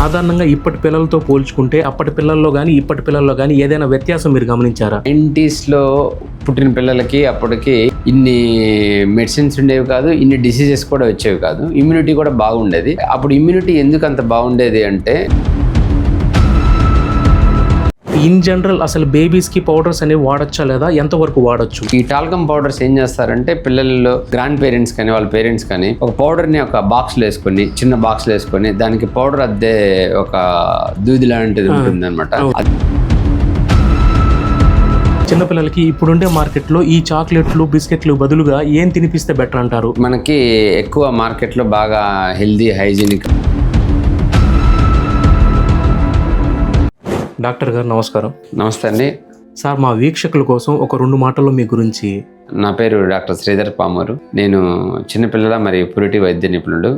సాధారణంగా ఇప్పటి పిల్లలతో పోల్చుకుంటే అప్పటి పిల్లల్లో కానీ ఇప్పటి పిల్లల్లో కానీ ఏదైనా వ్యత్యాసం మీరు గమనించారా? 90s లో పుట్టిన పిల్లలకి అప్పటికి ఇన్ని మెడిసిన్స్ ఉండేవి కాదు, ఇన్ని డిసీజెస్ కూడా వచ్చేవి కాదు, ఇమ్యూనిటీ కూడా బాగుండేది. అప్పుడు ఇమ్యూనిటీ ఎందుకు అంత బాగుండేది అంటే ఇన్ జనరల్ అసలు బేబీస్కి పౌడర్స్ అనేవి వాడచ్చా లేదా, ఎంతవరకు వాడచ్చు? ఈ టాల్కమ్ పౌడర్స్ ఏం చేస్తారంటే పిల్లల్లో గ్రాండ్ పేరెంట్స్ కానీ వాళ్ళ పేరెంట్స్ కానీ ఒక పౌడర్ని ఒక బాక్స్లో వేసుకొని, చిన్న బాక్స్లో వేసుకొని దానికి పౌడర్ అద్దే ఒక దూది లాంటిది ఉంటుంది అనమాట. చిన్నపిల్లలకి ఇప్పుడుండే మార్కెట్లో ఈ చాక్లెట్లు బిస్కెట్లు బదులుగా ఏం తినిపిస్తే బెటర్ అంటారు? మనకి ఎక్కువ మార్కెట్లో బాగా హెల్దీ హైజీనిక్. డాక్టర్ గారు నమస్కారం. నమస్తే అండి సార్, మా వీక్షకుల కోసం ఒక 2 మాటల్లో మీ గురించి. నా పేరు డాక్టర్ శ్రీధర్ పామూరు. నేను చిన్నపిల్లల మరియు పురిటి వైద్య నిపుణుడు.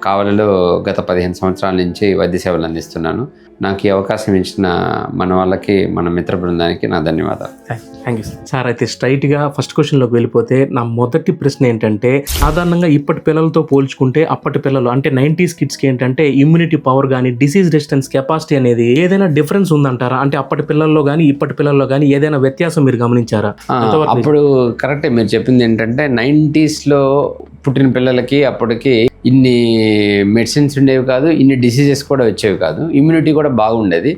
కావలిలో గత 15 సంవత్సరాల నుంచి వైద్య సేవలు అందిస్తున్నాను. నాకు ఈ అవకాశం ఇచ్చిన మన వాళ్ళకి, మన మిత్ర బృందానికి నా ధన్యవాదాలు. Thank you sir. అయితే స్ట్రైట్గా ఫస్ట్ క్వశ్చన్లోకి వెళ్ళిపోతే నా మొదటి ప్రశ్న ఏంటంటే, సాధారణంగా ఇప్పటి పిల్లలతో పోల్చుకుంటే అప్పటి పిల్లలు అంటే 90s కిడ్స్కి ఏంటంటే ఇమ్యూనిటీ పవర్ కానీ డిసీజ్ రెసిస్టెన్స్ కెపాసిటీ అనేది ఏదైనా డిఫరెన్స్ ఉందంటారా? అంటే అప్పటి పిల్లల్లో కానీ ఇప్పటి పిల్లల్లో కానీ ఏదైనా వ్యత్యాసం మీరు గమనించారా? అప్పుడు కరెక్టే మీరు చెప్పింది. ఏంటంటే 90s లో పుట్టిన పిల్లలకి అప్పటికి ఇన్ని మెడిసిన్స్ ఉండేవి కాదు, ఇన్ని డిసీజెస్ కూడా వచ్చేవి కాదు, ఇమ్యూనిటీ కూడా బాగుండేది.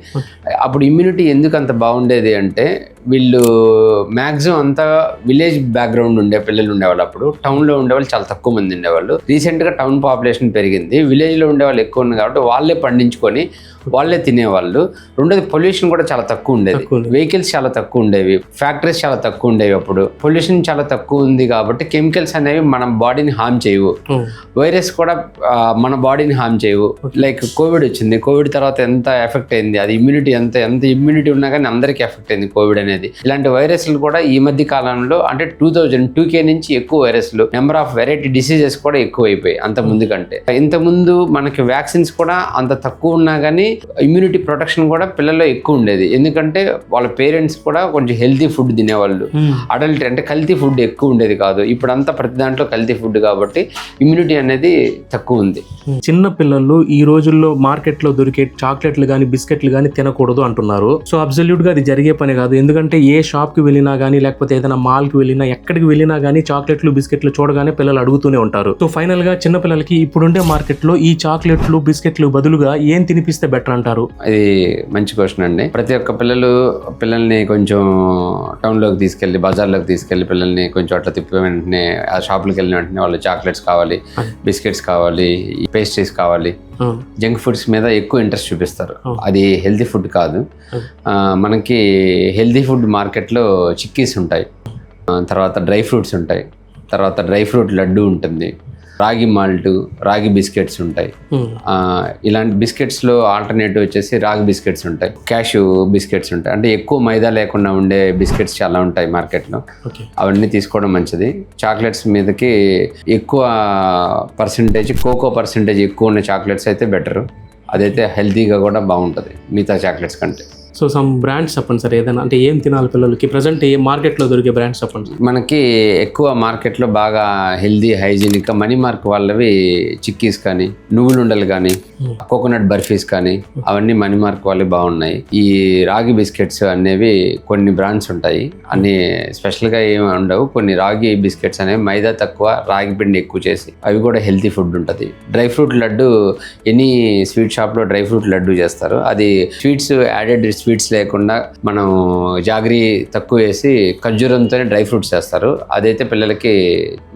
అప్పుడు ఇమ్యూనిటీ ఎందుకు అంత బాగుండేది అంటే వీళ్ళు మ్యాక్సిమం అంతా విలేజ్ బ్యాక్గ్రౌండ్ ఉండే పిల్లలు ఉండేవాళ్ళు. అప్పుడు టౌన్లో ఉండేవాళ్ళు చాలా తక్కువ మంది ఉండేవాళ్ళు. రీసెంట్గా టౌన్ పాపులేషన్ పెరిగింది, విలేజ్లో ఉండేవాళ్ళు ఎక్కువ ఉంది కాబట్టి వాళ్ళే పండించుకొని వాళ్ళే తినేవాళ్ళు. రెండోది పొల్యూషన్ కూడా చాలా తక్కువ ఉండేది, వెహికల్స్ చాలా తక్కువ ఉండేవి, ఫ్యాక్టరీస్ చాలా తక్కువ ఉండేవి. అప్పుడు పొల్యూషన్ చాలా తక్కువ ఉంది కాబట్టి కెమికల్స్ అనేవి మన బాడీని హార్మ్ చేయవు, వైరస్ కూడా మన బాడీని హార్మ్ చేయవు. లైక్ కోవిడ్ వచ్చింది, కోవిడ్ తర్వాత ఎంత ఎఫెక్ట్ అయింది, అది ఇమ్యూనిటీ ఎంత ఇమ్యూనిటీ ఉన్నా కానీ అందరికీ ఎఫెక్ట్ అయింది కోవిడ్ అనేది. ఇలాంటి వైరస్లు కూడా ఈ మధ్య కాలంలో అంటే 2002K నుంచి ఎక్కువ వైరస్లు, నెంబర్ ఆఫ్ వెరైటీ డిసీజెస్ కూడా ఎక్కువ అయిపోయాయి అంత ముందు కంటే. ఇంతకుముందు మనకి వ్యాక్సిన్స్ కూడా అంత తక్కువ ఉన్నా కానీ ఇమ్యూనిటీ ప్రొటెక్షన్ కూడా పిల్లల్లో ఎక్కువ ఉండేది. ఎందుకంటే వాళ్ళ పేరెంట్స్ కూడా కొంచెం హెల్తీ ఫుడ్ తినేవాళ్ళు. అడల్ట్ అంటే కల్తీ ఫుడ్ ఎక్కువ ఉండేది కాదు. ఇప్పుడంతా ప్రతి దాంట్లో కల్తీ ఫుడ్ కాబట్టి ఇమ్యూనిటీ అనేది తక్కువ ఉంది. చిన్న పిల్లలు ఈ రోజుల్లో మార్కెట్లో దొరికే చాక్లెట్లు కానీ బిస్కెట్లు కానీ తినకూడదు అంటున్నారు. సో అబ్సల్యూట్ గా అది జరిగే పని కాదు. ఎందుకంటే ఏ షాప్ కి వెళ్ళినా కానీ లేకపోతే ఏదైనా మాల్ కి వెళ్ళినా ఎక్కడికి వెళ్ళినా కానీ చాక్లెట్లు బిస్కెట్లు చూడగానే పిల్లలు అడుగుతూనే ఉంటారు. సో ఫైనల్ గా చిన్న పిల్లలకి ఇప్పుడుండే మార్కెట్లో ఈ చాక్లెట్లు బిస్కెట్లు బదులుగా ఏం తినిపిస్తే బెటర్ అంటారు? ఇది మంచి క్వశ్చన్ అండి. ప్రతి ఒక్క పిల్లల్ని కొంచెం టౌన్లోకి తీసుకెళ్ళి, బజార్లోకి తీసుకెళ్ళి పిల్లల్ని కొంచెం అట్లా తిప్పి వెంటనే ఆ షాపులకు వెళ్ళిన వెంటనే వాళ్ళు చాక్లెట్స్ కావాలి, బిస్కెట్స్ కావాలి, పేస్ట్రీస్ కావాలి, జంక్ ఫుడ్స్ మీద ఎక్కువ ఇంట్రెస్ట్ చూపిస్తారు. అది హెల్తీ ఫుడ్ కాదు. మనకి హెల్తీ ఫుడ్ మార్కెట్లో చిక్కీస్ ఉంటాయి, తర్వాత డ్రై ఫ్రూట్స్ ఉంటాయి, తర్వాత డ్రై ఫ్రూట్ లడ్డు ఉంటుంది, రాగి మాల్ట్, రాగి బిస్కెట్స్ ఉంటాయి. ఇలాంటి బిస్కెట్స్లో ఆల్టర్నేటివ్ వచ్చేసి రాగి బిస్కెట్స్ ఉంటాయి, క్యాషూ బిస్కెట్స్ ఉంటాయి. అంటే ఎక్కువ మైదా లేకుండా ఉండే బిస్కెట్స్ చాలా ఉంటాయి మార్కెట్లో. అవన్నీ తీసుకోవడం మంచిది. చాక్లెట్స్ మీదకి ఎక్కువ పర్సంటేజ్, కోకో పర్సంటేజ్ ఎక్కువ ఉన్న చాక్లెట్స్ అయితే బెటరు. అదైతే హెల్తీగా కూడా బాగుంటుంది మిగతా చాక్లెట్స్ కంటే. సో సమ్ బ్రాండ్స్ చెప్పండి సార్, ఏదైనా అంటే ఏం తినాలి పిల్లలకి ప్రజెంట్ ఏ మార్కెట్లో దొరికే బ్రాండ్స్ చెప్పండి. మనకి ఎక్కువ మార్కెట్లో బాగా హెల్దీ హైజీనిక్ మనీ మార్క్ వాళ్ళవి చిక్కీస్ కానీ, నువ్వులుండలు కానీ, కోకోనట్ బర్ఫీస్ కానీ అవన్నీ మనీ మార్క్ వాళ్ళవి బాగున్నాయి. ఈ రాగి బిస్కెట్స్ అనేవి కొన్ని బ్రాండ్స్ ఉంటాయి, అన్ని స్పెషల్గా ఏమి ఉండవు. కొన్ని రాగి బిస్కెట్స్ అనేవి మైదా తక్కువ, రాగి పిండి ఎక్కువ చేసి అవి కూడా హెల్తీ ఫుడ్ ఉంటుంది. Dry fruit laddu any sweet షాప్లో డ్రై ఫ్రూట్ లడ్డు చేస్తారు. అది స్వీట్స్ యాడెడ్ స్వీట్స్ లేకుండా మనం జాగరీ తక్కువ వేసి ఖర్జూరంతోనే డ్రై ఫ్రూట్స్ చేస్తారు. అదైతే పిల్లలకి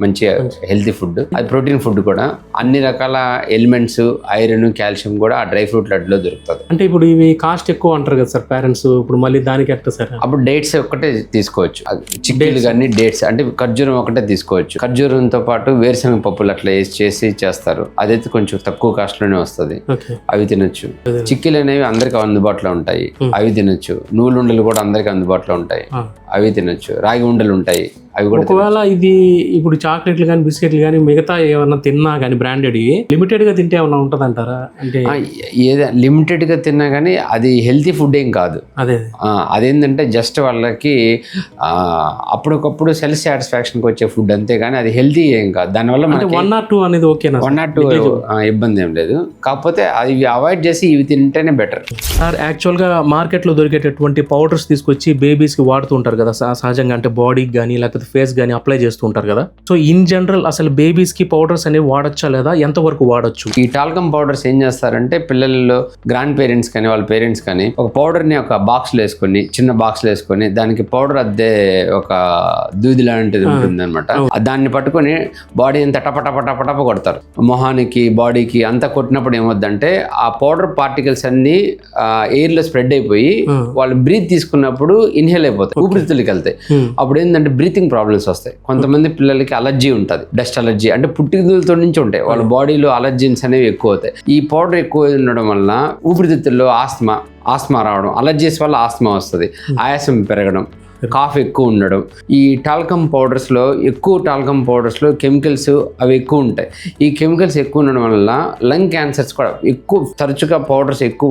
మంచి హెల్తీ ఫుడ్. అది ప్రోటీన్ ఫుడ్ కూడా. అన్ని రకాల ఎలిమెంట్స్, ఐరన్, కాల్షియం కూడా ఆ డ్రై ఫ్రూట్ లడ్డులో దొరుకుతుంది. అంటే ఇప్పుడు ఇవి కాస్ట్ ఎక్కువ అంటారు కదా సార్ పేరెంట్స్, ఇప్పుడు మళ్ళీ దానికి ఎట్లా సార్? అప్పుడు డేట్స్ ఒకటే తీసుకోవచ్చు, చిక్కీలు కానీ డేట్స్ అంటే ఖర్జూరం ఒకటే తీసుకోవచ్చు. ఖర్జూరంతో పాటు వేరుశనగ పప్పులు అట్లా వేసి చేస్తారు. అదైతే కొంచెం తక్కువ కాస్ట్ లోనే వస్తుంది, అవి తినొచ్చు. చిక్కీలు అనేవి అందరికి అందుబాటులో ఉంటాయి, అవి తినొచ్చు. నువ్వులుండలు కూడా అందరికి అందుబాటులో ఉంటాయి, అవి తినొచ్చు. రాగి ఉండలు ఉంటాయి, అవి కూడా ఒకవేళ ఇది ఇప్పుడు చాక్లెట్లు కానీ బిస్కెట్లు కానీ మిగతా ఏమన్నా తిన్నా కానీ బ్రాండెడ్ లిమిటెడ్ గా తింటే ఏమన్నా ఉంటుంది అంటారా? అంటే ఏదో లిమిటెడ్గా తిన్నా కానీ అది హెల్తీ ఫుడ్ ఏం కాదు. అదే అదేంటంటే జస్ట్ వాళ్ళకి అప్పటికప్పుడు సెల్ఫ్ సాటిస్ఫాక్షన్కి వచ్చే ఫుడ్ అంతే, కానీ అది హెల్తీ ఏం కాదు. దానివల్ల మనకి 1 or 2 అనేది ఓకేనా? 1 or 2 ఇబ్బంది ఏం లేదు. కాకపోతే అది అవాయిడ్ చేసి ఇవి తింటేనే బెటర్. సార్ యాక్చువల్గా మార్కెట్లో దొరికేటటువంటి పౌడర్స్ తీసుకొచ్చి బేబీస్కి వాడుతూ ఉంటారు కదా సహజంగా, అంటే బాడీకి కానీ లేకపోతే ఫేస్ కానీ అప్లై చేస్తూ ఉంటారు కదా. సో ఇన్ జనరల్ అసలు బేబీస్కి పౌడర్స్ అనేవి వాడచ్చా లేదా, ఎంతవరకు వాడచ్చు? ఈ టాల్కమ్ పౌడర్స్ ఏం చేస్తారంటే పిల్లల్లో గ్రాండ్ పేరెంట్స్ కానీ వాళ్ళ పేరెంట్స్ కానీ ఒక పౌడర్ని ఒక బాక్స్లో వేసుకొని, చిన్న బాక్స్లో వేసుకొని దానికి పౌడర్ అద్దే ఒక దూది లాంటిది ఉంటుంది అనమాట. దాన్ని పట్టుకొని బాడీ అంతా టపటప కొడతారు. మొహానికి బాడీకి అంతా కొట్టినప్పుడు ఏమవుద్దంటే ఆ పౌడర్ పార్టికల్స్ అన్ని ఎయిర్ లో స్ప్రెడ్ అయిపోయి వాళ్ళు బ్రీత్ తీసుకున్నప్పుడు ఇన్హేల్ అయిపోతాయి, ఊపిరితిత్తులకి వెళ్తాయి. అప్పుడు ఏంటంటే బ్రీతింగ్ ప్రాబ్లమ్స్ వస్తాయి. కొంతమంది పిల్లలకి అలర్జీ ఉంటుంది, డస్ట్ అలర్జీ, అంటే పుట్టుకతో నుంచి ఉంటాయి, వాళ్ళ బాడీలో అలర్జీన్స్ అనేవి ఎక్కువ అవుతాయి. ఈ పౌడర్ ఎక్కువ ఉండడం వల్ల ఊపిరితిత్తుల్లో ఆస్మా రావడం, అలర్జీస్ వల్ల ఆస్మా వస్తుంది, ఆయాసం పెరగడం, కాఫ్ ఎక్కువ ఉండడం. ఈ టాల్కమ్ పౌడర్స్లో కెమికల్స్ అవి ఎక్కువ ఉంటాయి. ఈ కెమికల్స్ ఎక్కువ ఉండడం వల్ల లంగ్ క్యాన్సర్స్ కూడా ఎక్కువ, తరచుగా పౌడర్స్ ఎక్కువ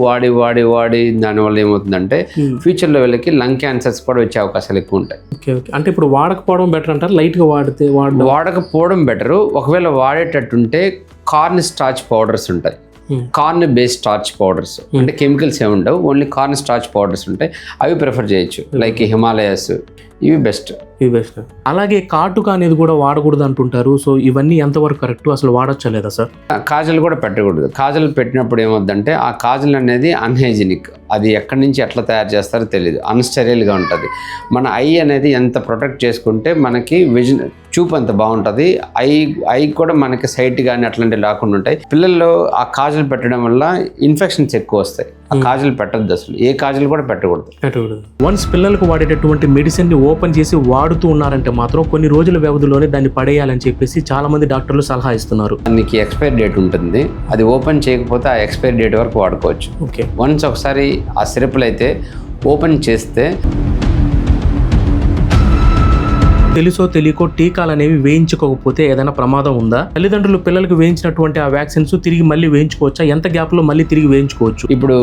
వాడి దానివల్ల ఏమవుతుందంటే ఫ్యూచర్లో వీళ్ళకి లంగ్ క్యాన్సర్స్ కూడా వచ్చే అవకాశాలు ఎక్కువ ఉంటాయి. అంటే ఇప్పుడు వాడకపోవడం బెటర్ అంటారు, లైట్గా వాడకపోవడం బెటరు. ఒకవేళ వాడేటట్టుంటే కార్న్ స్టార్చ్ పౌడర్స్ ఉంటాయి, కార్న్ బేస్డ్ స్టార్చ్ పౌడర్స్, అంటే కెమికల్స్ ఏమి ఉండవు, ఓన్లీ కార్న్ స్టార్చ్ పౌడర్స్ ఉంటాయి, అవి ప్రిఫర్ చేయొచ్చు. లైక్ హిమాలయస్, ఇవి బెస్ట్. అలాగే కాటుక అనేది కూడా వాడకూడదు అంటుంటారు. సో ఇవన్నీ ఎంతవరకు కరెక్ట్, అసలు వాడచ్చా లేదా సార్? కాజల్ కూడా పెట్టకూడదు. కాజల్ పెట్టినప్పుడు ఏమవుద్దంటే ఆ కాజల్ అనేది అన్హైజీనిక్, అది ఎక్కడి నుంచి ఎట్లా తయారు చేస్తారో తెలియదు, అన్స్టెరైల్గా ఉంటుంది. మన ఐ అనేది ఎంత ప్రొటెక్ట్ చేసుకుంటే మనకి విజన్, చూపు అంత బాగుంటుంది. ఐ కూడా మనకి సైట్ కానీ అట్లాంటివి రాకుండా ఉంటాయి. పిల్లల్లో ఆ కాజల్ పెట్టడం వల్ల ఇన్ఫెక్షన్స్ ఎక్కువ వస్తాయి. ఆ కాజల్ పెట్టద్దు, అసలు ఏ కాజల్ కూడా పెట్టకూడదు. వన్స్ పిల్లలకు వాడేటటువంటి మెడిసిన్ ని ఓపెన్ చేసి వాడుతూ ఉన్నారంటే మాత్రం కొన్ని రోజుల వ్యవధిలోనే దాన్ని పడేయాలని చెప్పేసి చాలా మంది డాక్టర్లు సలహా ఇస్తున్నారు. దానికి ఎక్స్పైరీ డేట్ ఉంటుంది, అది ఓపెన్ చేయకపోతే ఆ ఎక్స్పైరీ డేట్ వరకు వాడుకోవచ్చు. వన్స్ ఒకసారి ఆ సిరప్లు అయితే ఓపెన్ చేస్తే, తెలుసో తెలియకో టీకాలు అనేవి వేయించుకోకపోతే ఏదైనా ప్రమాదం ఉందా? తల్లిదండ్రులు పిల్లలకు వేయించినటువంటి ఆ వ్యాక్సిన్స్ తిరిగి మళ్ళీ వేయించుకోవచ్చా? ఎంత గ్యాప్ లో మళ్ళీ తిరిగి వేయించుకోవచ్చు? ఇప్పుడు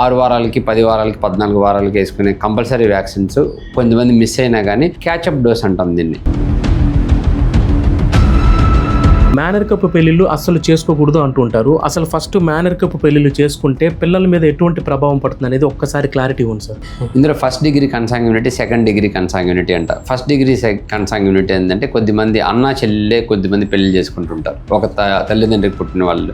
6 వారాలకి 10 వారాలకి 14 వారాలకి వేసుకునే కంపల్సరీ వ్యాక్సిన్స్ కొంతమంది మిస్ అయినా కానీ క్యాచప్ డోస్ అంటాం దీన్ని. మేనర్ కప్పు పెళ్లిళ్ళు అస్సలు చేసుకోకూడదు అంటుంటారు. అసలు ఫస్ట్ మేనర్ కప్పు పెళ్లిళ్ళు చేసుకుంటే పిల్లల మీద ఎటువంటి ప్రభావం పడుతుంది అనేది ఒక్కసారి క్లారిటీ ఉంది సార్. ఇందులో first degree consanguinity, second degree consanguinity అంట. ఫస్ట్ డిగ్రీ కన్సాంగ్యూనిటీ ఏంటంటే కొద్దిమంది అన్నా చెల్లెలే కొద్దిమంది పెళ్లి చేసుకుంటుంటారు, ఒక తల్లిదండ్రికి పుట్టిన వాళ్ళు.